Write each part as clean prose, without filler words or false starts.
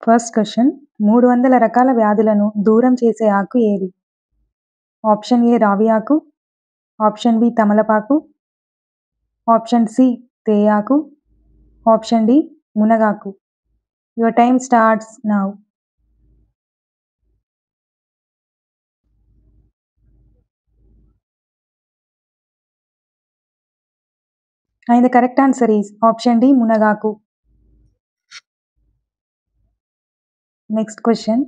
First question 300 రకాల వ్యాధులను దూరం చేసే ఆకు ఏది? ఆప్షన్ ఏ రావి ఆకు, ఆప్షన్ బి తమలపాకు, ఆప్షన్ సి తేయాకు, ఆప్షన్ డి మునగాకు. Your time starts now. And the correct answer is option D మునగాకు. నెక్స్ట్ క్వెషన్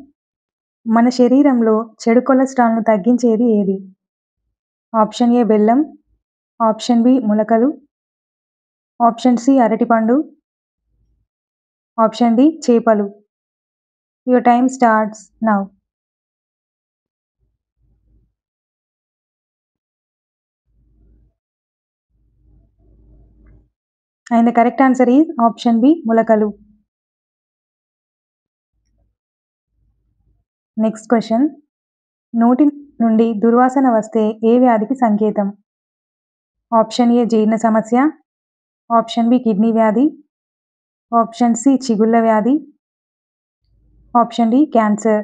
మన శరీరంలో చెడు కొలెస్ట్రాల్ను తగ్గించేది ఏది? ఆప్షన్ ఏ బెల్లం, ఆప్షన్ బి ములకలు, ఆప్షన్ సి అరటిపండు, ఆప్షన్ డి చేపలు. Your time starts now. And the correct answer is option B ములకలు. నెక్స్ట్ క్వెషన్ నోటి నుండి దుర్వాసన వస్తే ఏ వ్యాధికి సంకేతం? ఆప్షన్ ఏ జీర్ణ సమస్య, ఆప్షన్ బి కిడ్నీ వ్యాధి, ఆప్షన్ సి చిగుళ్ళ వ్యాధి, option D cancer.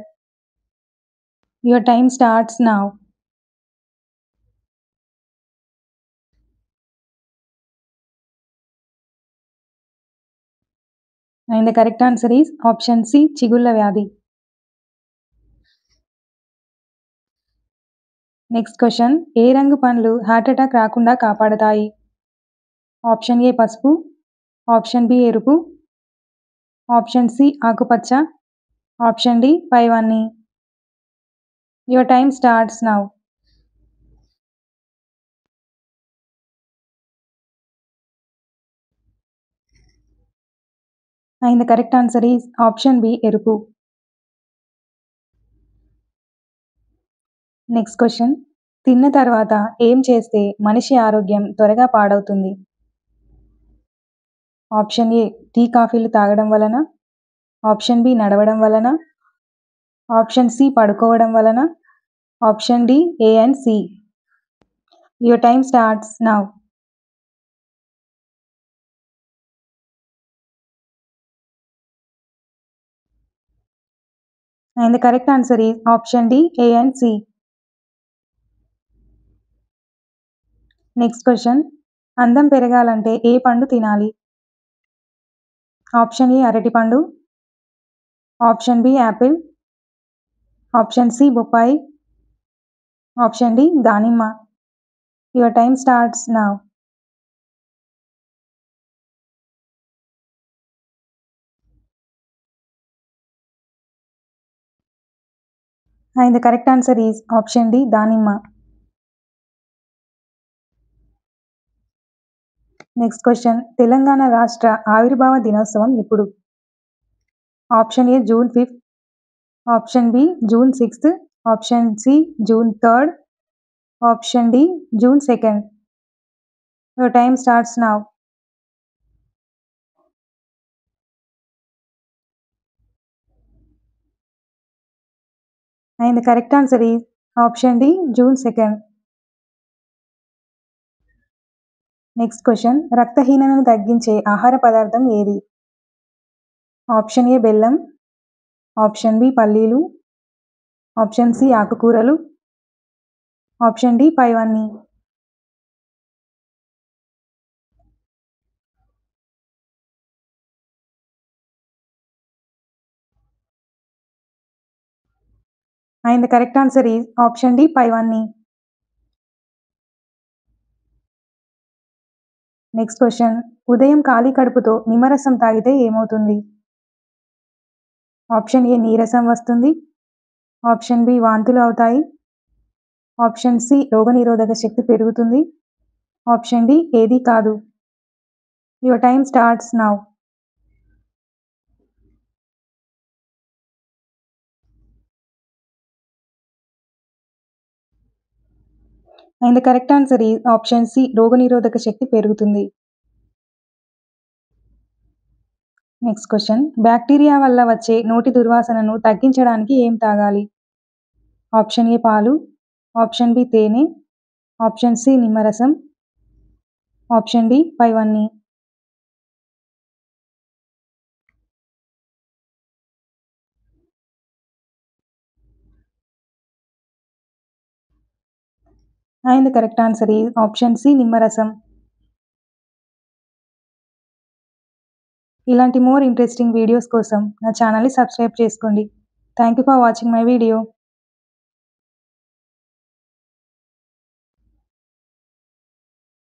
Your time starts now. And the correct answer is option C చిగుళ్ళ వ్యాధి. నెక్స్ట్ క్వెషన్ ఏ రంగు పండ్లు హార్ట్ అటాక్ రాకుండా కాపాడతాయి? ఆప్షన్ ఏ పసుపు, ఆప్షన్ బి ఎరుపు, ఆప్షన్ సి ఆకుపచ్చ, ఆప్షన్ డి పైవన్నీ. Your time starts now. And the correct answer is option B ఎరుపు. నెక్స్ట్ క్వెషన్ తిన్న తర్వాత ఏం చేస్తే మనిషి ఆరోగ్యం త్వరగా పాడవుతుంది? ఆప్షన్ ఏ టీ కాఫీలు తాగడం వలన, ఆప్షన్ బి నడవడం వలన, ఆప్షన్ సి పడుకోవడం వలన, option D A and C. Your time starts now. And the correct answer is option D A and C. Next question అందం పెరగాలంటే ఏ పండు తినాలి? ఆప్షన్ ఏ అరటిపండు, option B apple, option C బొప్పాయి, ఆప్షన్ డి దానిమ్మ. Your time starts now. And the correct answer is option D దానిమ్మ. Next question Telangana రాష్ట్ర ఆవిర్భావ దినోత్సవం ఎప్పుడు? Option A June 5, option B June 6, option C June 3, option D June 2. Your time starts now. And the correct answer is option D June 2. Next question రక్తహీనతను తగ్గించే ఆహార పదార్థం ఏది? Option A బెల్లం, ఆప్షన్ బి పల్లీలు, ఆప్షన్ సి ఆకుకూరలు, option D పైవన్నీ. And the correct answer is option D పైవన్నీ. Next question ఉదయం ఖాళీ కడుపుతో నిమ్మరసం తాగితే ఏమవుతుంది? ఆప్షన్ ఏ నీరసం వస్తుంది, ఆప్షన్ బి వాంతులు అవుతాయి, ఆప్షన్ సి రోగనిరోధక శక్తి పెరుగుతుంది, ఆప్షన్ డి ఏది కాదు. Your time starts now. And the correct answer is option C రోగనిరోధక శక్తి పెరుగుతుంది. నెక్స్ట్ క్వెషన్ బ్యాక్టీరియా వల్ల వచ్చే నోటి దుర్వాసనను తగ్గించడానికి ఏం తాగాలి? ఆప్షన్ ఏ పాలు, ఆప్షన్ బి తేనె, ఆప్షన్ సి నిమ్మరసం, ఆప్షన్ డి పైవన్నీ. And the correct answer is option C, నిమ్మరసం. ఇలాంటి మోర్ ఇంట్రెస్టింగ్ వీడియోస్ కోసం నా ఛానల్ని సబ్స్క్రైబ్ చేసుకోండి. Thank you for watching my video.